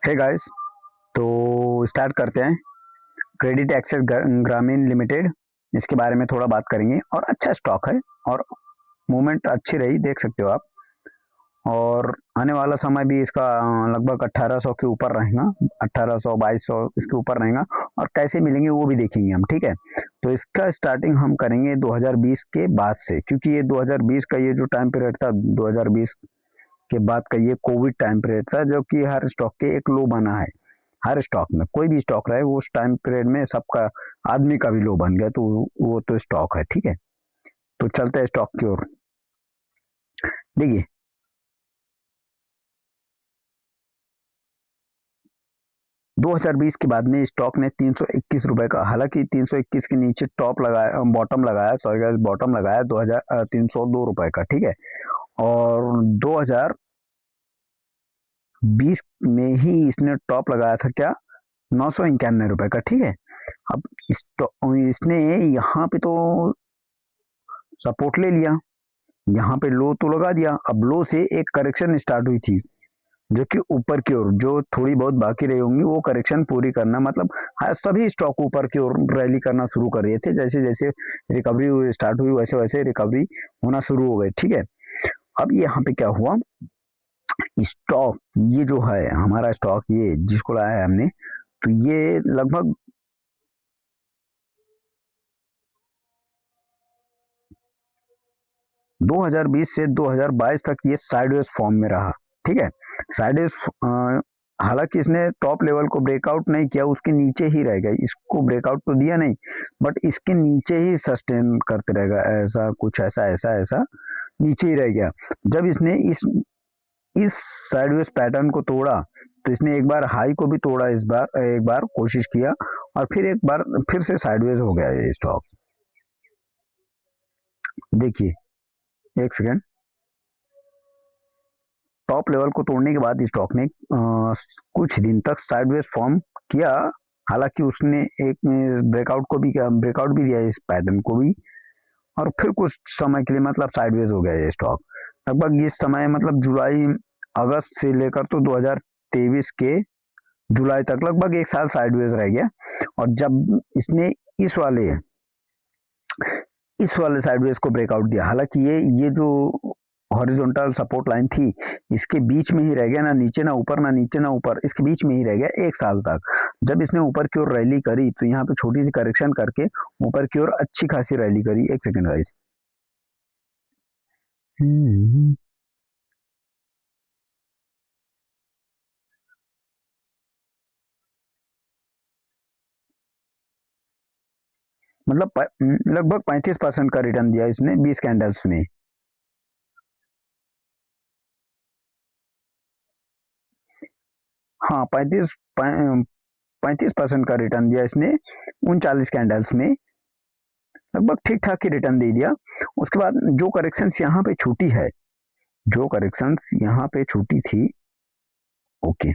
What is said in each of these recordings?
Hey guys, तो start करते हैं। क्रेडिट एक्सेस ग्रामीण लिमिटेड, इसके बारे में थोड़ा बात करेंगे। और अच्छा स्टॉक है और मूवमेंट अच्छी रही, देख सकते हो आप। और आने वाला समय भी इसका लगभग 1800 के ऊपर रहेगा, 1800 2200 इसके ऊपर रहेगा। और कैसे मिलेंगे वो भी देखेंगे हम, ठीक है। तो इसका स्टार्टिंग हम करेंगे 2020 के बाद से, क्योंकि ये 2020 का ये जो टाइम पीरियड था, 2020 के बाद का ये कोविड टाइम पीरियड था, जो कि हर स्टॉक के एक लो बना है। हर स्टॉक में कोई भी स्टॉक रहे, वो उस टाइम पीरियड में सबका, आदमी का भी लो बन गया, तो वो तो स्टॉक है, ठीक है। तो चलते हैं स्टॉक की ओर। देखिए, 2020 के बाद में स्टॉक ने 321 रुपए का, हालांकि 321 के नीचे टॉप लगाया, बॉटम लगाया, सॉरी बॉटम लगाया 302 रुपए का, ठीक है। और 2020 में ही इसने टॉप लगाया था क्या, 991 रुपए का, ठीक है। अब इसने यहाँ पे तो सपोर्ट ले लिया, यहाँ पे लो तो लगा दिया। अब लो से एक करेक्शन स्टार्ट हुई थी, जो कि ऊपर की ओर जो थोड़ी बहुत बाकी रही होंगी वो करेक्शन पूरी करना, मतलब हाँ, सभी स्टॉक ऊपर की ओर रैली करना शुरू कर रहे थे। जैसे जैसे रिकवरी स्टार्ट हुई, वैसे वैसे रिकवरी होना शुरू हो गई, ठीक है। अब यहाँ पे क्या हुआ, स्टॉक ये जो है हमारा स्टॉक, ये जिसको लाया है हमने, तो ये लगभग 2020 से 2022 तक ये साइडवेज फॉर्म में रहा, ठीक है। साइडवेज, हालांकि इसने टॉप लेवल को ब्रेकआउट नहीं किया, उसके नीचे ही रह गया। इसको ब्रेकआउट तो दिया नहीं, बट इसके नीचे ही सस्टेन करते रहेगा, ऐसा कुछ, ऐसा ऐसा ऐसा नीचे ही रह गया। जब इसने इस साइडवेज पैटर्न को तोड़ा, तो इसने एक बार हाई को भी तोड़ा, इस बार एक बार कोशिश किया, और फिर एक बार फिर से साइडवेज हो गया ये स्टॉक। देखिए, एक सेकेंड। टॉप लेवल को तोड़ने के बाद स्टॉक ने कुछ दिन तक साइडवेज फॉर्म किया। हालांकि उसने एक ब्रेकआउट को भी किया, ब्रेकआउट भी दिया इस पैटर्न को भी, और फिर कुछ समय के लिए मतलब साइडवेज हो गया ये स्टॉक। लगभग इस समय मतलब जुलाई अगस्त से लेकर तो 2023 के जुलाई तक लगभग एक साल साइडवेज रह गया। और जब इसने इस वाले इस वाले साइडवेज को ब्रेकआउट दिया, हालांकि ये जो हॉरिजॉन्टल सपोर्ट लाइन थी, इसके बीच में ही रह गया, ना नीचे ना ऊपर, ना नीचे ना ऊपर, इसके बीच में ही रह गया एक साल तक। जब इसने ऊपर की ओर रैली करी, तो यहाँ पे छोटी सी करेक्शन करके ऊपर की ओर अच्छी खासी रैली करी। एक सेकंड गाइस। मतलब लगभग 35% का रिटर्न दिया इसने 20 कैंडल्स में। हाँ, 35% का रिटर्न दिया इसने 39 कैंडल्स में, लगभग ठीक ठाक ही रिटर्न दे दिया। उसके बाद जो करेक्शंस यहाँ पे छूटी है, जो करेक्शंस यहाँ पे छूटी थी, ओके,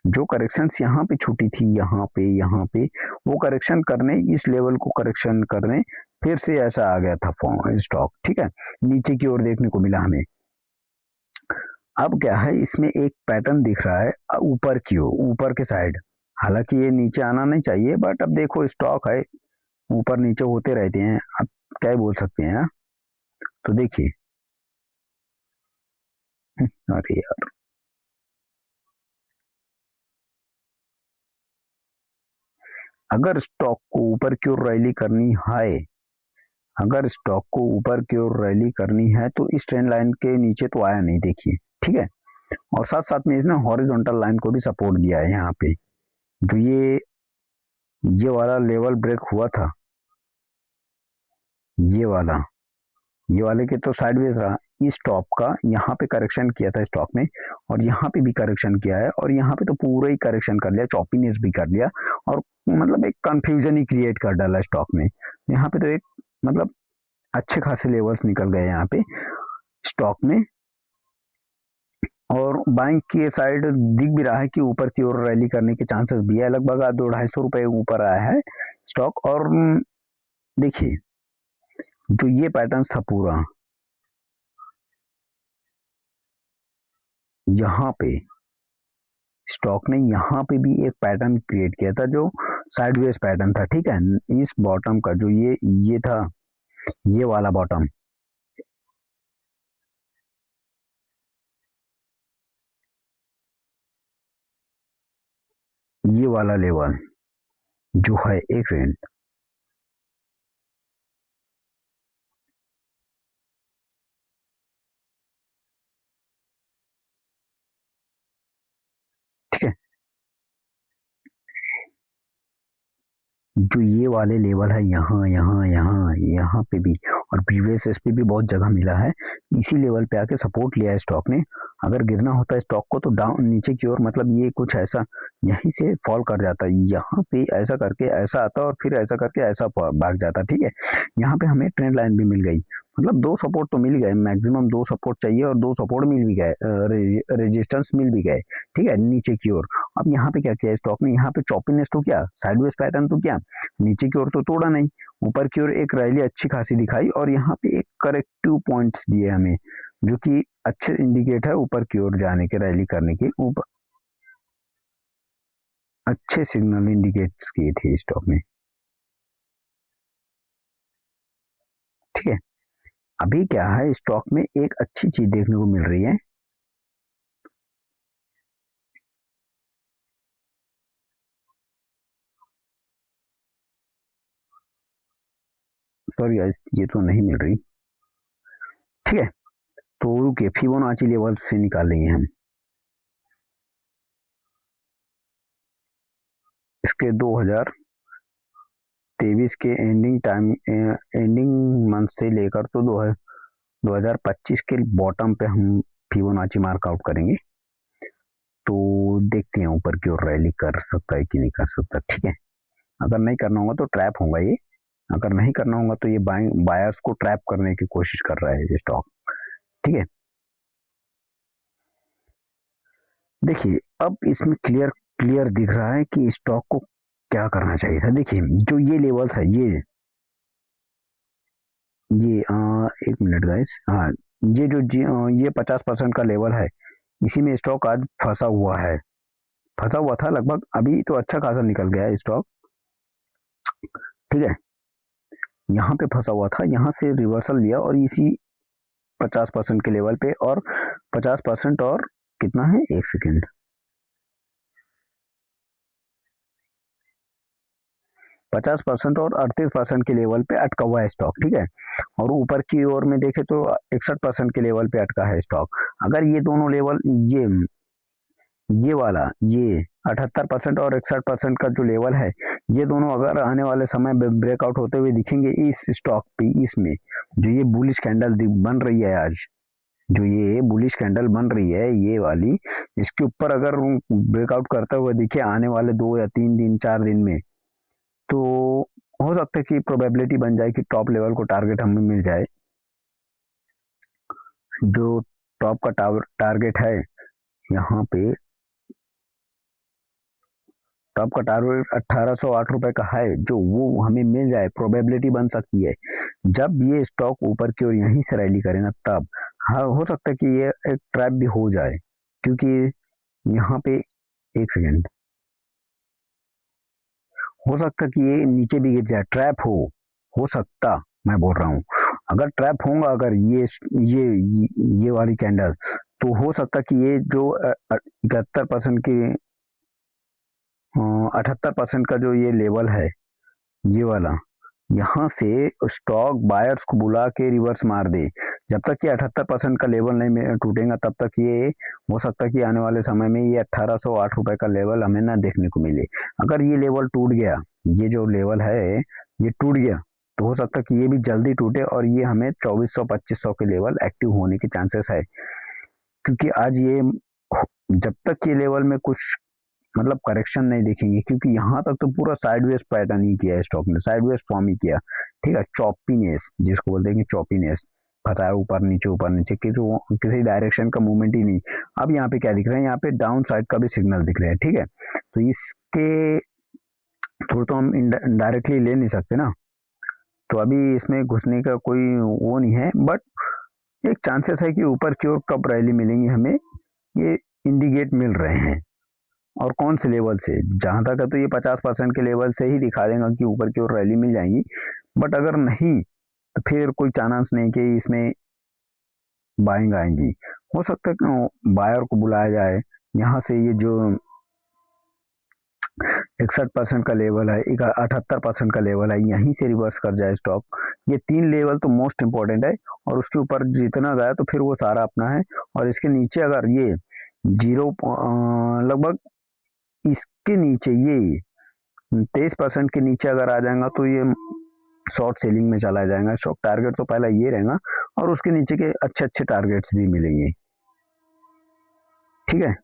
जो करेक्शंस यहाँ पे छूटी थी, यहाँ पे वो करेक्शन करने, इस लेवल को करेक्शन करने फिर से ऐसा आ गया था स्टॉक, ठीक है। नीचे की ओर देखने को मिला हमें। अब क्या है, इसमें एक पैटर्न दिख रहा है ऊपर की ओर, ऊपर के साइड। हालांकि ये नीचे आना नहीं चाहिए, बट अब देखो स्टॉक है, ऊपर नीचे होते रहते हैं, अब क्या ही बोल सकते हैं, हाँ? तो देखिए, अरे यार, अगर स्टॉक को ऊपर की ओर रैली करनी है, अगर स्टॉक को ऊपर की ओर रैली करनी है, तो इस ट्रेंड लाइन के नीचे तो आया नहीं, देखिए, ठीक है। और साथ साथ में इसने हॉरिजॉन्टल लाइन को भी सपोर्ट दिया है यहाँ पे, जो ये वाला लेवल ब्रेक हुआ था, ये वाला, ये वाले के तो साइडवेज रहा। इस टॉप का यहाँ पे करेक्शन किया था स्टॉक ने, और यहाँ पे भी करेक्शन किया है, और यहाँ पे तो पूरा ही करेक्शन कर लिया, चॉपीनेस भी कर लिया, और मतलब एक कंफ्यूजन ही क्रिएट कर डाला स्टॉक में। यहाँ पे तो एक मतलब अच्छे खासे लेवल्स निकल गए यहाँ पे स्टॉक में। और बैंक की साइड दिख भी रहा है कि ऊपर की ओर रैली करने के चांसेस भी है, लगभग 200-250 रुपए ऊपर आया है स्टॉक। और देखिए, जो ये पैटर्न था पूरा, यहाँ पे स्टॉक ने यहाँ पे भी एक पैटर्न क्रिएट किया था जो साइडवेज पैटर्न था, ठीक है। इस बॉटम का जो ये था, ये वाला बॉटम, ये वाला लेवल जो है, एक सेकेंड, ठीक है, जो ये वाले लेवल है यहाँ यहाँ यहाँ यहाँ पे भी, और प्रीवियस इस पे भी बहुत जगह मिला है, इसी लेवल पे आके सपोर्ट लिया है स्टॉक ने। अगर गिरना होता है स्टॉक को तो डाउन नीचे की ओर, मतलब ये कुछ ऐसा यहीं से फॉल कर जाता है, यहाँ पे ऐसा करके ऐसा आता और फिर ऐसा करके ऐसा भाग जाता, ठीक है। यहाँ पे हमें ट्रेंड लाइन भी मिल गई, मतलब दो सपोर्ट तो मिल गए, मैक्सिमम दो सपोर्ट चाहिए और दो सपोर्ट मिल भी गए, रेजिस्टेंस मिल भी गए, ठीक है, नीचे की ओर। अब यहाँ पे क्या किया स्टॉक ने, यहाँ पे चॉपिनेस तो क्या, साइडवेज पैटर्न तो क्या, नीचे की ओर तो तोड़ा नहीं, ऊपर की ओर एक रैली अच्छी खासी दिखाई और यहाँ पे एक करेक्टिव पॉइंट्स दिए हमें, जो कि अच्छे इंडिकेट है ऊपर की ओर जाने के, रैली करने के ऊपर अच्छे सिग्नल इंडिकेट्स किए थे स्टॉक में, ठीक है। अभी क्या है, स्टॉक में एक अच्छी चीज देखने को मिल रही है, सॉरी ये तो नहीं मिल रही, ठीक है। तो रुकिए, फिबोनाची लेवल से निकालेंगे हम इसके 2023 के एंडिंग टाइम, एंडिंग मंथ से लेकर तो 2025 के बॉटम पे हम फिबोनाची मार्क आउट करेंगे। तो देखते हैं ऊपर की ओर रैली कर सकता है कि नहीं कर सकता, ठीक है। अगर नहीं करना होगा तो ट्रैप होगा ये, अगर नहीं करना होगा तो ये बायर्स को ट्रैप करने की कोशिश कर रहा है ये स्टॉक, ठीक है। देखिए अब इसमें क्लियर क्लियर दिख रहा है कि स्टॉक को क्या करना चाहिए था। देखिए जो ये लेवल्स है, ये एक मिनट गाइस, हाँ, ये जो ये 50% का लेवल है, इसी में स्टॉक आज फंसा हुआ है, फंसा हुआ था लगभग, अभी तो अच्छा खासा निकल गया है स्टॉक, ठीक है। यहाँ पे फंसा हुआ था, यहाँ से रिवर्सल लिया और इसी 50% के लेवल पे, और 50% और कितना है, एक सेकेंड, 50% और 38% के लेवल पे अटका हुआ है स्टॉक, ठीक है। और ऊपर की ओर में देखे तो 61% के लेवल पे अटका है स्टॉक। अगर ये दोनों लेवल, ये वाला, ये 78% और 61% का जो लेवल है, ये दोनों अगर आने वाले समय में ब्रेकआउट होते हुए दिखेंगे इस स्टॉक पे, इसमें जो ये बुलिश कैंडल बन रही है आज, जो ये बुलिश कैंडल बन रही है ये वाली, इसके ऊपर अगर ब्रेकआउट करता हुआ दिखे आने वाले 2 या 3 दिन 4 दिन में, तो हो सकता है कि प्रोबेबिलिटी बन जाए कि टॉप लेवल को टारगेट हमें मिल जाए। जो टॉप का टारगेट है यहाँ पे, टॉप का टारगेट 1808 रुपए का है, जो वो हमें मिल जाए, प्रोबेबिलिटी बन सकती है जब ये स्टॉक ऊपर की ओर यहीं से रैली करे ना तब। हाँ हो सकता है कि ये एक ट्रैप भी हो जाए, क्योंकि यहाँ पे, एक सेकेंड, हो सकता कि ये नीचे भी गिर जाए, ट्रैप हो सकता, मैं बोल रहा हूँ, अगर ट्रैप होगा, अगर ये वाली कैंडल, तो हो सकता कि ये जो 71% की 78% का जो ये लेवल है, ये वाला, यहाँ से स्टॉक बायर्स को बुला के रिवर्स मार दे। जब तक ये 78% का लेवल नहीं टूटेगा तब तक ये हो सकता है कि आने वाले समय में ये 1808 रुपए का लेवल हमें ना देखने को मिले। अगर ये लेवल टूट गया, ये जो लेवल है ये टूट गया, तो हो सकता है कि ये भी जल्दी टूटे और ये हमें 2400-2500 के लेवल एक्टिव होने के चांसेस है, क्योंकि आज ये, जब तक ये लेवल में कुछ मतलब करेक्शन नहीं देखेंगे, क्योंकि यहाँ तक तो पूरा साइडवेज पैटर्न ही किया है स्टॉक ने, साइडवेज फॉर्म ही किया, ठीक है। चॉपीनेस जिसको बोलते हैं कि चॉपीनेस, फंसा है ऊपर नीचे किसी डायरेक्शन का मूवमेंट ही नहीं। अब यहाँ पे क्या दिख रहा है, यहाँ पे डाउन साइड का भी सिग्नल दिख रहा है, ठीक है। तो इसके थ्रू तो हम डायरेक्टली ले नहीं सकते ना, तो अभी इसमें घुसने का कोई वो नहीं है, बट एक चांसेस है कि ऊपर की ओर कब रैली मिलेंगी हमें, ये इंडिकेट मिल रहे हैं, और कौन से लेवल से। जहाँ तक है तो ये 50% के लेवल से ही दिखा देगा कि ऊपर की ओर रैली मिल जाएगी, बट अगर नहीं तो फिर कोई चांस नहीं कि इसमें बाइंग आएंगी। हो सकता है कि बायर को बुलाया जाए, यहाँ से ये जो 61% का लेवल है, 78% का लेवल है, यहीं से रिवर्स कर जाए स्टॉक। ये 3 लेवल तो मोस्ट इंपॉर्टेंट है, और उसके ऊपर जितना गया तो फिर वो सारा अपना है। और इसके नीचे अगर ये जीरो लगभग इसके नीचे ये 23% के नीचे अगर आ जाएगा तो ये शॉर्ट सेलिंग में चला जाएगा। स्टॉक टारगेट तो पहला ये रहेगा, और उसके नीचे के अच्छे अच्छे टारगेट्स भी मिलेंगे। ठीक है।